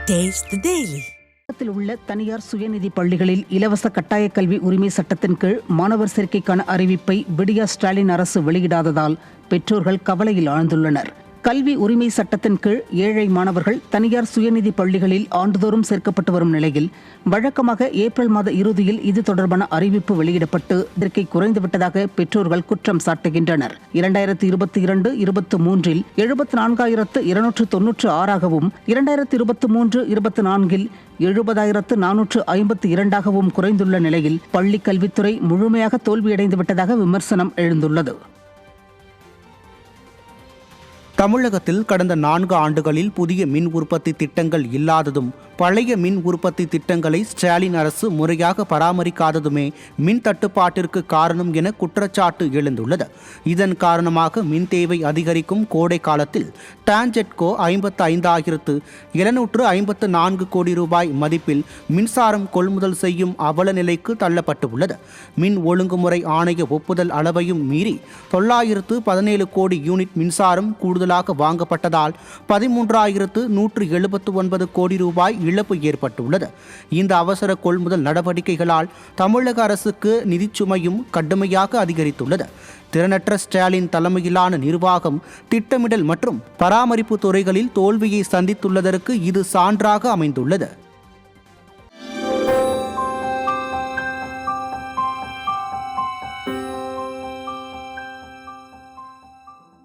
Taste the Daily. உள்ள தனியார் சுயநிதி பள்ளிகளில் இலவச கட்டாய கல்வி உரிமை சட்டத்தின் கீழ் மாணவர் சேர்க்கைக்கான அறிவிப்பை விடியா ஸ்டாலின் அரசு வெளியிடாததால் பெற்றோர்கள் கவலையில் ஆழ்ந்துள்ளனர். கல்வி உரிமை சட்டத்தின் கீழ் ஏழை மாணவர்கள் தனியார் சுயநிதி பள்ளிகளில் ஆண்டுதோறும் சேர்க்கப்பட்டு வரும் நிலையில் வழக்கமாக ஏப்ரல் மாத இறுதியில் இது தொடர்பான அறிவிப்பு வெளியிடப்பட்டு சேர்க்கை குறைந்துவிட்டதாக பெற்றோர்கள் குற்றம் சாட்டுகின்றனர். 2022-23 74,296ஆகவும் 2023-24 70,452ஆகவும் குறைந்துள்ள நிலையில் பள்ளி கல்வித்துறை முழுமையாக தோல்வியடைந்துவிட்டதாக விமர்சனம் எழுந்துள்ளது. தமிழகத்தில் கடந்த 4 ஆண்டுகளில் புதிய மின் உற்பத்தி திட்டங்கள் இல்லாததும் பழைய மின் உற்பத்தி திட்டங்களை ஸ்டாலின் அரசு முறையாக பராமரிக்காததுமே மின் தட்டுப்பாட்டிற்கு காரணம் என குற்றச்சாட்டு எழுந்துள்ளது. இதன் காரணமாக மின் தேவை அதிகரிக்கும் கோடை காலத்தில் டான்ஜெட்கோ 55,754 கோடி ரூபாய் மதிப்பில் மின்சாரம் கொள்முதல் செய்யும் அவல நிலைக்கு தள்ளப்பட்டுள்ளது. மின் ஒழுங்குமுறை ஆணைய ஒப்புதல் அளவையும் மீறி 917 கோடி யூனிட் மின்சாரம் கூடுதலாக வாங்கப்பட்டதால் 13,179 கோடி ரூபாய் இழப்பு ஏற்பட்டுள்ளது. இந்த அவசர கொள்முதல் நடவடிக்கைகளால் தமிழக அரசுக்கு நிதிச்சுமையும் கடுமையாக அதிகரித்துள்ளது. திறனற்ற ஸ்டாலின் தலைமையிலான நிர்வாகம் திட்டமிடல் மற்றும் பராமரிப்பு துறைகளில் தோல்வியை சந்தித்துள்ளதற்கு இது சான்றாக அமைந்துள்ளது.